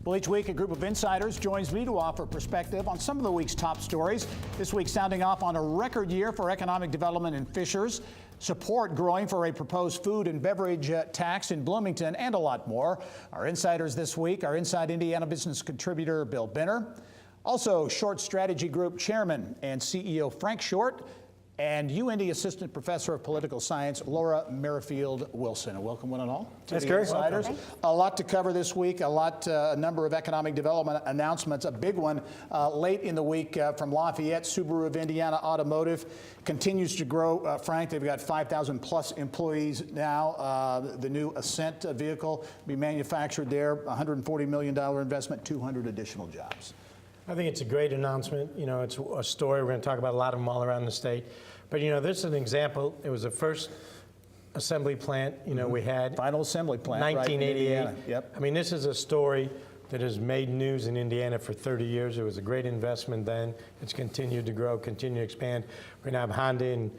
Well, each week, a group of insiders joins me to offer perspective on some of the week's top stories. This week, sounding off on a record year for economic development in Fishers, support growing for a proposed food and beverage tax in Bloomington, and a lot more. Our insiders this week are Inside Indiana business contributor Bill Benner, also Short Strategy Group Chairman and CEO Frank Short, and UIndy Assistant Professor of Political Science, Laura Merrifield Wilson. Welcome one and all to the Insiders. A lot to cover this week, a number of economic development announcements. A big one late in the week from Lafayette, Subaru of Indiana Automotive continues to grow. Frank, they've got 5,000 plus employees now. The new Ascent vehicle will be manufactured there, $140 million investment, 200 additional jobs. I think it's a great announcement. You know, it's a story. We're going to talk about a lot of them all around the state. But, you know, this is an example. It was the first assembly plant, you know, we had. Final assembly plant, 1988. Right, yep. I mean, this is a story that has made news in Indiana for 30 years. It was a great investment then. It's continued to grow, continue to expand. We now have Honda in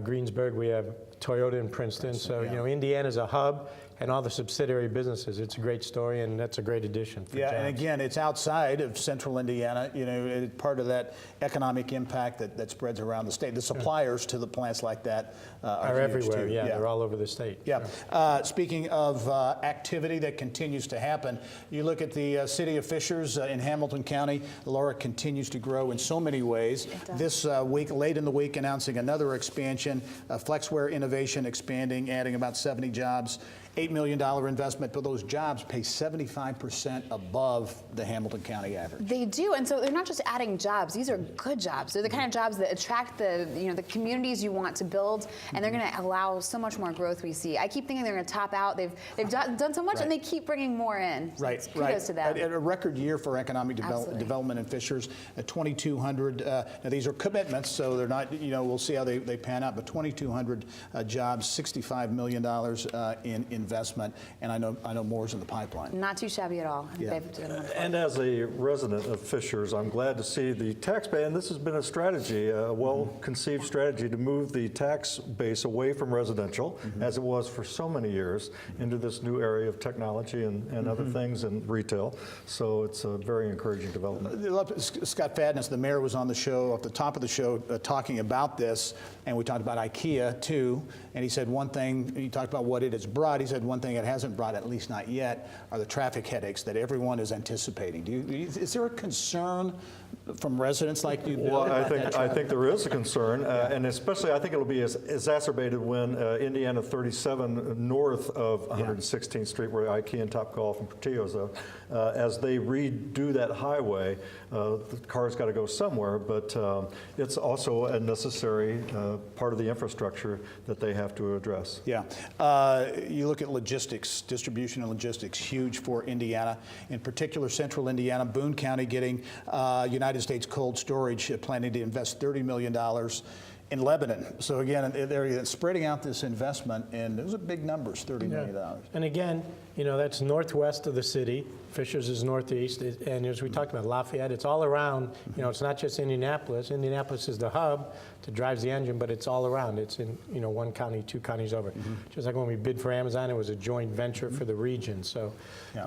Greensburg. We have Toyota in Princeton. So, you know, Indiana's a hub. And all the subsidiary businesses. It's a great story, and that's a great addition for jobs. And again, it's outside of central Indiana. You know, it's part of that economic impact that spreads around the state. The suppliers to the plants like that are everywhere. Too. Yeah, they're all over the state. Yeah. Speaking of activity that continues to happen, you look at the city of Fishers in Hamilton County. Laura continues to grow in so many ways. This week, late in the week, announcing another expansion, Flexware Innovation expanding, adding about 70 jobs. $8 million investment, but those jobs pay 75% above the Hamilton County average. They do, and so they're not just adding jobs. These are good jobs. They're the kind of jobs that attract the communities you want to build, and they're going to allow so much more growth. We see. I keep thinking they're going to top out. They've done so much, and they keep bringing more in. So kudos to them. A record year for economic development in Fishers. 2,200. Now these are commitments, so they're not. You know, we'll see how they pan out. But 2,200 jobs, $65 million in investment, and I know more is in the pipeline. Not too shabby at all. Yeah. And as a resident of Fishers, I'm glad to see the tax base, and this has been a strategy, a well-conceived strategy to move the tax base away from residential, as it was for so many years, into this new area of technology and other things and retail. So it's a very encouraging development. Scott Fadness, the mayor, was on the show, at the top of the show, talking about this, and we talked about IKEA too, and he said one thing, he talked about what it has brought. He said one thing it hasn't brought, at least not yet, are the traffic headaches that everyone is anticipating. Is there a concern from residents like you, Bill? Well, I think there is a concern, and especially I think it'll be exacerbated when Indiana 37 north of 116th Street, where IKEA and Topgolf and Portillo's are, as they redo that highway, the cars got to go somewhere, but it's also a necessary part of the infrastructure that they have to address. Yeah. You look at logistics, distribution and logistics, huge for Indiana, in particular central Indiana. Boone County getting United States Cold Storage planning to invest $30 million in Lebanon. So again, they're spreading out this investment, and those are big numbers, $30 million. And again, you know, that's northwest of the city. Fishers is northeast, and as we talked about, Lafayette, it's all around. You know, it's not just Indianapolis. Indianapolis is the hub that drives the engine, but it's all around. It's in, you know, one county, two counties over. Just like when we bid for Amazon, it was a joint venture for the region. So,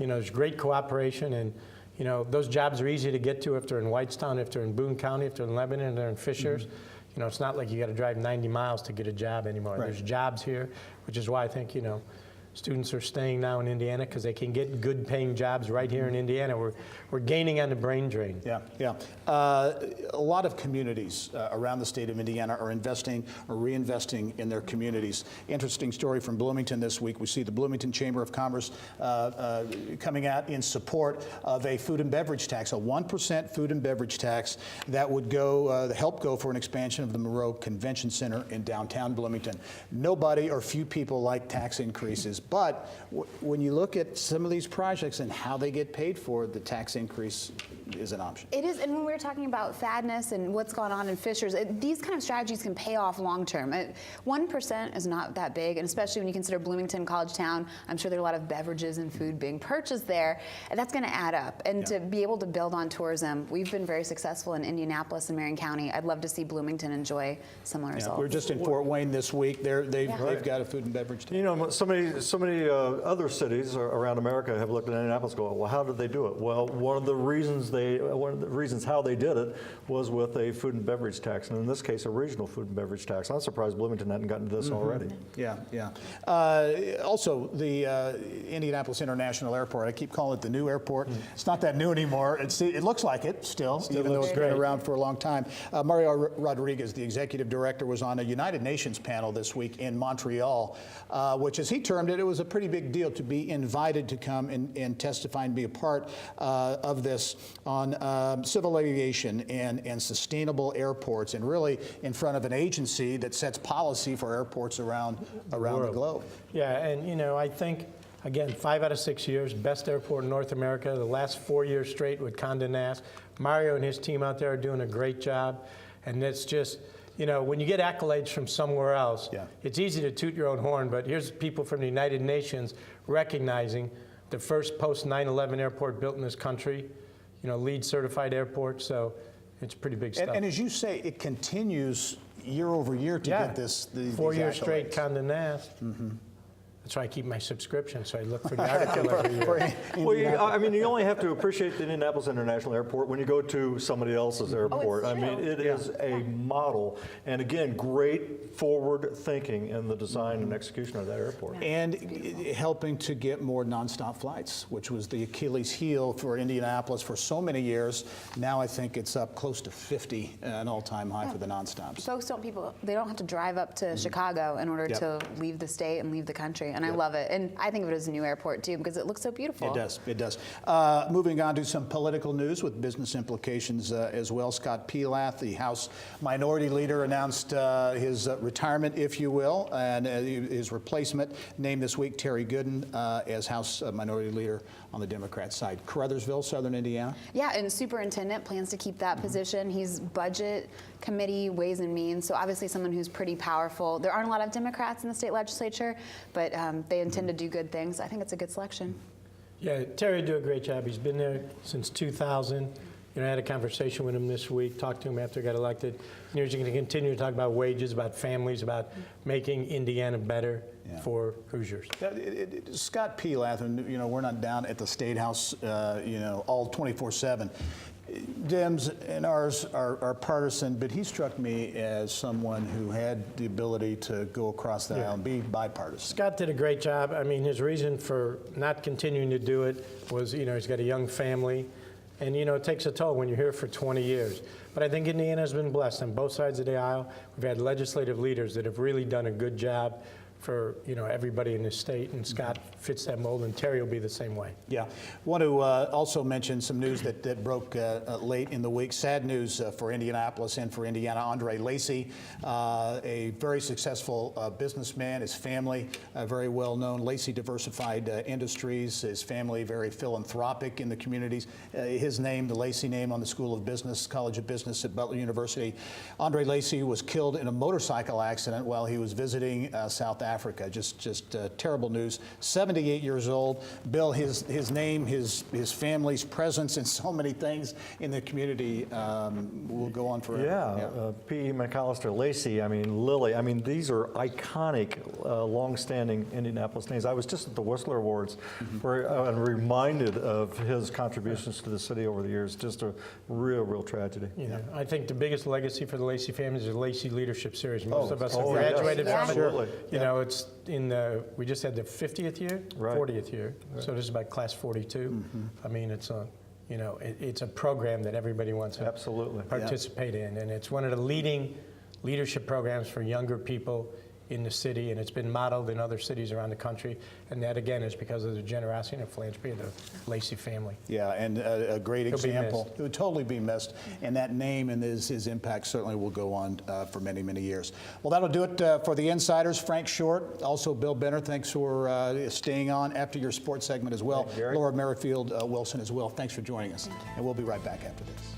you know, there's great cooperation, and you know, those jobs are easy to get to if they're in Whitestown, if they're in Boone County, if they're in Lebanon, they're in Fishers. You know, it's not like you got to drive 90 miles to get a job anymore. There's jobs here, which is why I think, you know, students are staying now in Indiana because they can get good paying jobs right here in Indiana. We're gaining on the brain drain. A lot of communities around the state of Indiana are investing or reinvesting in their communities. Interesting story from Bloomington this week. We see the Bloomington Chamber of Commerce coming out in support of a food and beverage tax, a 1% food and beverage tax that would go, help go for an expansion of the Monroe Convention Center in downtown Bloomington. Nobody or few people like tax increases. But when you look at some of these projects and how they get paid for, the tax increase is an option. It is, and when we were talking about Fadness and what's going on in Fishers, these kind of strategies can pay off long term. 1% is not that big, and especially when you consider Bloomington, college town, I'm sure there are a lot of beverages and food being purchased there, and that's going to add up. And to be able to build on tourism, we've been very successful in Indianapolis and Marion County. I'd love to see Bloomington enjoy similar results. We're just in Fort Wayne this week. They've got a food and beverage tax. You know, so so many other cities around America have looked at Indianapolis and go, well, how did they do it? Well, one of the reasons how they did it was with a food and beverage tax, and in this case, a regional food and beverage tax. I'm surprised Bloomington hadn't gotten to this already. Yeah, yeah. Also, the Indianapolis International Airport, I keep calling it the new airport. It's not that new anymore. It looks like it still even though it's been around for a long time. Mario Rodriguez, the executive director, was on a United Nations panel this week in Montreal, which, as he termed it, it was a pretty big deal to be invited to come and testify and be a part of this on civil aviation and sustainable airports, and really in front of an agency that sets policy for airports around the globe. Yeah, and you know, I think, again, 5 out of 6 years, best airport in North America, the last 4 years straight with Condé Nast. Mario and his team out there are doing a great job, and it's just, you know, when you get accolades from somewhere else, it's easy to toot your own horn, but here's people from the United Nations recognizing the first post-9/11 airport built in this country, you know, LEED certified airport, so it's pretty big stuff. And as you say, it continues year over year to get these 4 years accolades. straight Condé Nast. That's why I keep my subscription, so I look for the article every year. Well, I mean, you only have to appreciate the Indianapolis International Airport when you go to somebody else's airport. I mean, it is a model, and again, great forward thinking in the design and execution of that airport. And helping to get more nonstop flights, which was the Achilles heel for Indianapolis for so many years. Now I think it's up close to 50, an all-time high for the nonstops. Folks they don't have to drive up to Chicago in order to leave the state and leave the country. And I love it. And I think of it as a new airport, too, because it looks so beautiful. It does. It does. Moving on to some political news with business implications as well. Scott Pelath, the House Minority Leader, announced his retirement, if you will, and his replacement named this week Terry GOODIN as House Minority Leader on the Democrat side. Caruthersville, Southern Indiana? Yeah, and superintendent plans to keep that position. He's budget committee, ways and means, so obviously someone who's pretty powerful. There aren't a lot of Democrats in the state legislature, but they intend to do good things. I think it's a good selection. Yeah, Terry do a great job. He's been there since 2000. You know, I had a conversation with him this week, talked to him after he got elected. And he's going to continue to talk about wages, about families, about making Indiana better for Hoosiers. Scott Pelath, and you know, we're not down at the State House, you know, all 24/7. DEMS and ours are partisan, but he struck me as someone who had the ability to go across the aisle and be bipartisan. Scott did a great job. I mean, his reason for not continuing to do it was, you know, he's got a young family, and, you know, it takes a toll when you're here for 20 years. But I think Indiana has been blessed on both sides of the aisle. We've had legislative leaders that have really done a good job for, you know, everybody in this state, and Scott fits that mold, and Terry will be the same way. Yeah. Want to also mention some news that broke late in the week. Sad news for Indianapolis and for Indiana. Andre LACY, a very successful businessman, his family very well known. LACY Diversified Industries, his family very philanthropic in the communities. His name, the LACY name, on the School of Business, College of Business at Butler University. Andre LACY was killed in a motorcycle accident while he was visiting South Africa. Just terrible news. 78 years old. Bill, his name, his family's presence in so many things in the community will go on forever. Yeah. P.E. McAllister, LACY, I mean, Lily, I mean, these are iconic, long-standing Indianapolis names. I was just at the Whistler Awards where I'm reminded of his contributions to the city over the years. Just a real tragedy. Yeah. I think the biggest legacy for the LACY family is the LACY Leadership Series. Most of us have graduated from it. Absolutely. You know, it's in the, we just had the 50th year, 40th year. So this is about class 42. I mean, it's a, you know, it's a program that everybody wants to participate in. And it's one of the leading leadership programs for younger people in the city, and it's been modeled in other cities around the country. And that, again, is because of the generosity and philanthropy of the LACY family. Yeah, and a great example. It would totally be missed, and that name and his impact certainly will go on for many, many years. Well, that'll do it for the Insiders. Frank Short, also Bill Benner, thanks for staying on after your sports segment as well. Laura Merrifield Wilson as well. Thanks for joining us, and we'll be right back after this.